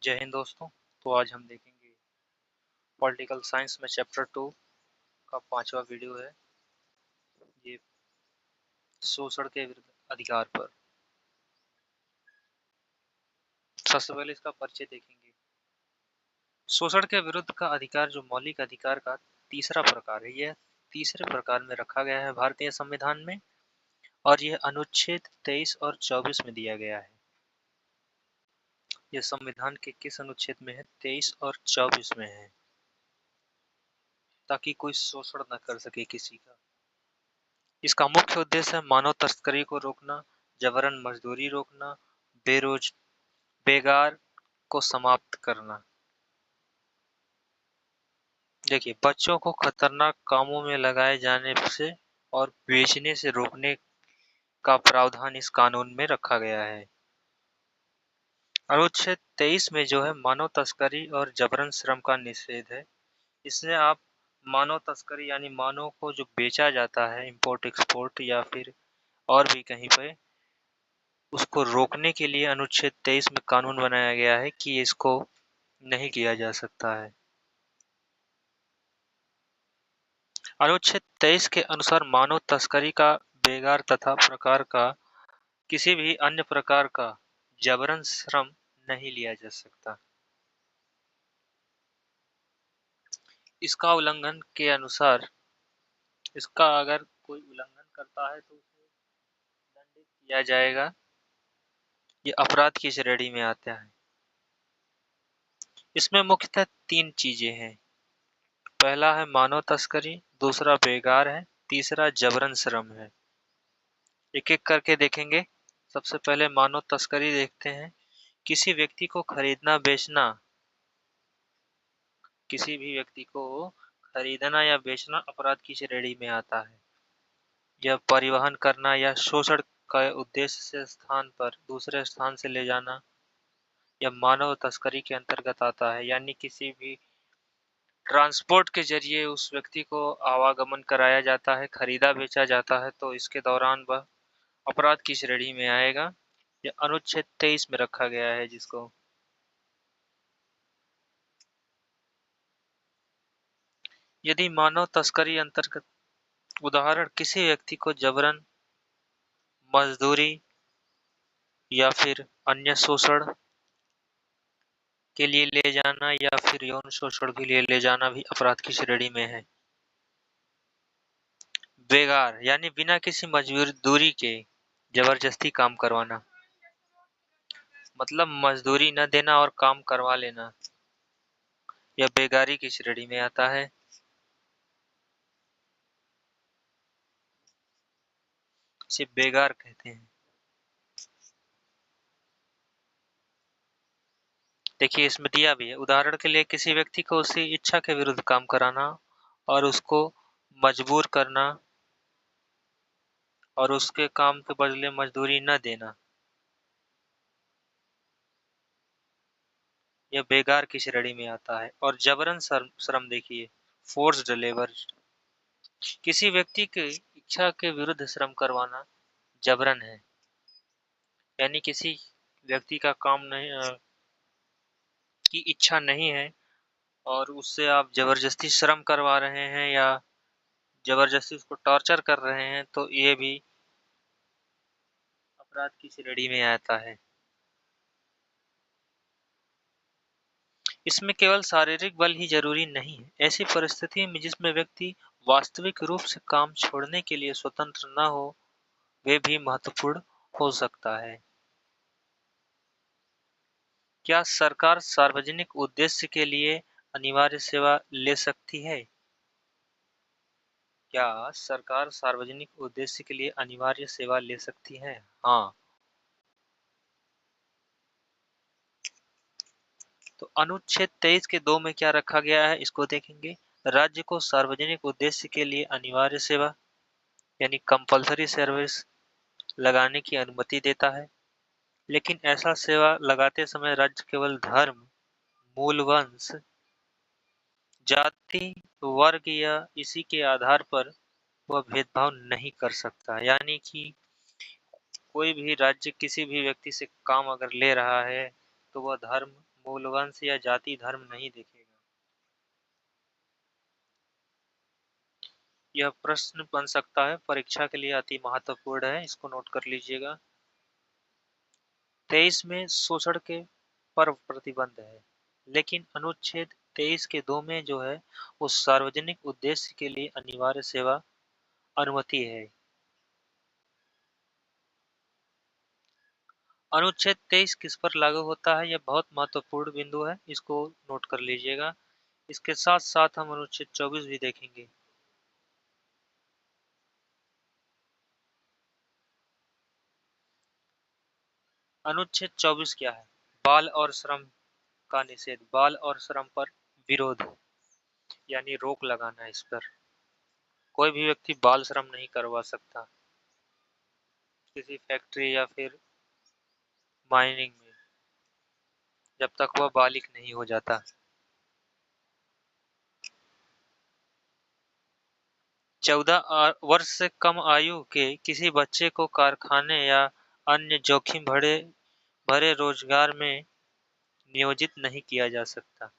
जय हिंद दोस्तों। तो आज हम देखेंगे पॉलिटिकल साइंस में चैप्टर 2 का 5वां वीडियो है। ये शोषण के विरुद्ध अधिकार पर। सबसे पहले इसका परिचय देखेंगे। शोषण के विरुद्ध का अधिकार जो मौलिक अधिकार का तीसरा प्रकार है, यह तीसरे प्रकार में रखा गया है भारतीय संविधान में, और यह अनुच्छेद 23 और 24 में दिया गया है। यह संविधान के किस अनुच्छेद में है? 23 और 24 में है, ताकि कोई शोषण न कर सके किसी का। इसका मुख्य उद्देश्य है मानव तस्करी को रोकना, जबरन मजदूरी रोकना, बेगार को समाप्त करना। देखिए, बच्चों को खतरनाक कामों में लगाए जाने से और बेचने से रोकने का प्रावधान इस कानून में रखा गया है। अनुच्छेद 23 में जो है मानव तस्करी और जबरन श्रम का निषेध है। इससे आप मानव तस्करी यानी मानव को जो बेचा जाता है इंपोर्ट एक्सपोर्ट या फिर और भी कहीं पे, उसको रोकने के लिए अनुच्छेद 23 में कानून बनाया गया है कि इसको नहीं किया जा सकता है। अनुच्छेद 23 के अनुसार मानव तस्करी का बेगार तथा प्रकार का किसी भी अन्य प्रकार का जबरन श्रम नहीं लिया जा सकता। इसका उल्लंघन के अनुसार, इसका अगर कोई उल्लंघन करता है तो उसे दंडित किया जाएगा। ये अपराध की श्रेणी में आता है। इसमें मुख्यतः 3 चीजें हैं। पहला है मानव तस्करी, दूसरा बेगार है, तीसरा जबरन श्रम है। एक एक करके देखेंगे। सबसे पहले मानव तस्करी देखते हैं। किसी व्यक्ति को खरीदना बेचना, किसी भी व्यक्ति को खरीदना या बेचना अपराध की श्रेणी में आता है। यह परिवहन करना या शोषण का उद्देश्य से स्थान पर दूसरे स्थान से ले जाना यह मानव तस्करी के अंतर्गत आता है। यानी किसी भी ट्रांसपोर्ट के जरिए उस व्यक्ति को आवागमन कराया जाता है, खरीदा बेचा जाता है, तो इसके दौरान वह अपराध की श्रेणी में आएगा। यह अनुच्छेद 23 में रखा गया है जिसको। यदि मानव तस्करी अंतर्गत उदाहरण किसी व्यक्ति को जबरन मजदूरी या फिर अन्य शोषण के लिए ले जाना या फिर यौन शोषण के लिए ले जाना भी अपराध की श्रेणी में है। बेगार यानी बिना किसी मजदूरी के जबरदस्ती काम करवाना, मतलब मजदूरी न देना और काम करवा लेना, यह बेगारी की श्रेणी में आता है। इसे बेगार कहते हैं। देखिए, इसमें दिया भी है, उदाहरण के लिए किसी व्यक्ति को उसकी इच्छा के विरुद्ध काम कराना और उसको मजबूर करना और उसके काम के बदले मजदूरी न देना, यह बेगार की श्रेणी में आता है। और जबरन श्रम देखिए, फोर्स्ड लेबर, किसी व्यक्ति की इच्छा के विरुद्ध श्रम करवाना जबरन है। यानी किसी व्यक्ति का काम नहीं की इच्छा नहीं है और उससे आप जबरदस्ती श्रम करवा रहे हैं या जबरदस्ती उसको टॉर्चर कर रहे हैं, तो ये भी अपराध की श्रेणी में आता है। इसमें केवल शारीरिक बल ही जरूरी नहीं है। ऐसी परिस्थिति में जिसमें व्यक्ति वास्तविक रूप से काम छोड़ने के लिए स्वतंत्र न हो, वे भी महत्वपूर्ण हो सकता है। क्या सरकार सार्वजनिक उद्देश्य के लिए अनिवार्य सेवा ले सकती है? क्या सरकार सार्वजनिक उद्देश्य के लिए अनिवार्य सेवा ले सकती है? हाँ। तो अनुच्छेद 23 के 2 में क्या रखा गया है इसको देखेंगे। राज्य को सार्वजनिक उद्देश्य के लिए अनिवार्य सेवा यानी कंपलसरी सर्विस लगाने की अनुमति देता है। लेकिन ऐसा सेवा लगाते समय राज्य केवल धर्म, मूल वंश, जाति, वर्ग या इसी के आधार पर वह भेदभाव नहीं कर सकता। यानी कि कोई भी राज्य किसी भी व्यक्ति से काम अगर ले रहा है तो वह धर्म, मूलवंश या जाति धर्म नहीं देखेगा। यह प्रश्न बन सकता है, परीक्षा के लिए अति महत्वपूर्ण है, इसको नोट कर लीजिएगा। 23 में शोषण के पर प्रतिबंध है, लेकिन अनुच्छेद 23 के 2 में जो है वो सार्वजनिक उद्देश्य के लिए अनिवार्य सेवा अनुमति है। अनुच्छेद 23 किस पर लागू होता है, यह बहुत महत्वपूर्ण बिंदु है, इसको नोट कर लीजिएगा। इसके साथ साथ हम अनुच्छेद 24 भी देखेंगे। अनुच्छेद 24 क्या है? बाल और श्रम का निषेध, बाल और श्रम पर विरोध, यानी रोक लगाना है इस पर। कोई भी व्यक्ति बाल श्रम नहीं करवा सकता किसी फैक्ट्री या फिर माइनिंग में, जब तक वह बालिग नहीं हो जाता। 14 वर्ष से कम आयु के किसी बच्चे को कारखाने या अन्य जोखिम भरे भरे रोजगार में नियोजित नहीं किया जा सकता।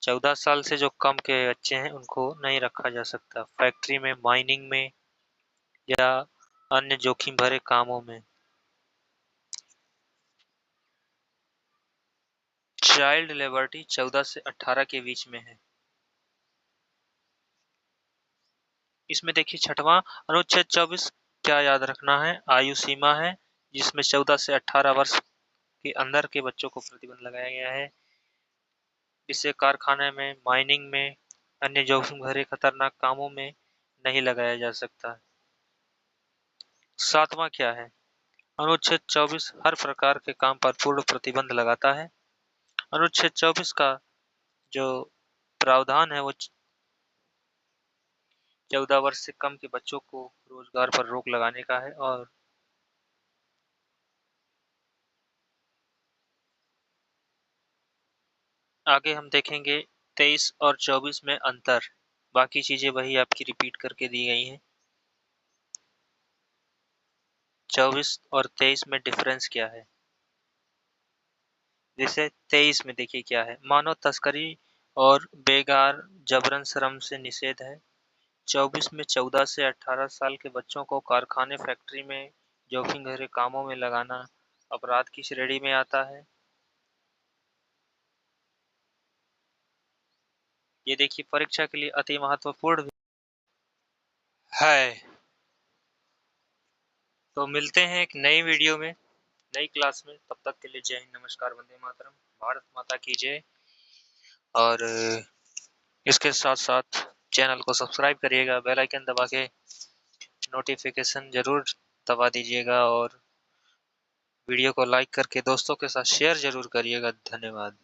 14 साल से जो कम के बच्चे हैं उनको नहीं रखा जा सकता फैक्ट्री में, माइनिंग में या अन्य जोखिम भरे कामों में। चाइल्ड लिबर्टी 14 से 18 के बीच में है। इसमें देखिए छठवां अनुच्छेद 24 क्या याद रखना है, आयु सीमा है जिसमें 14 से 18 वर्ष के अंदर के बच्चों को प्रतिबंध लगाया गया है। इसे कारखाने में, माइनिंग में, अन्य जोखिम भरे खतरनाक कामों में नहीं लगाया जा सकता। सातवां क्या है? अनुच्छेद 24 हर प्रकार के काम पर पूर्ण प्रतिबंध लगाता है। अनुच्छेद 24 का जो प्रावधान है वो 14 वर्ष से कम के बच्चों को रोजगार पर रोक लगाने का है। और आगे हम देखेंगे 23 और 24 में अंतर, बाकी चीजें वही आपकी रिपीट करके दी गई हैं। 24 और 23 में डिफरेंस क्या है? जैसे 23 में देखिए क्या है, मानव तस्करी और बेगार जबरन श्रम से निषेध है। 24 में 14 से 18 साल के बच्चों को कारखाने, फैक्ट्री में जोखिम भरे कामों में लगाना अपराध की श्रेणी में आता है। ये देखिए परीक्षा के लिए अति महत्वपूर्ण है। तो मिलते हैं एक नई वीडियो में, नई क्लास में। तब तक के लिए जय हिंद, नमस्कार, वंदे मातरम, भारत माता की जय। और इसके साथ साथ चैनल को सब्सक्राइब करिएगा, बेल आइकन दबा के नोटिफिकेशन जरूर दबा दीजिएगा और वीडियो को लाइक करके दोस्तों के साथ शेयर जरूर करिएगा। धन्यवाद।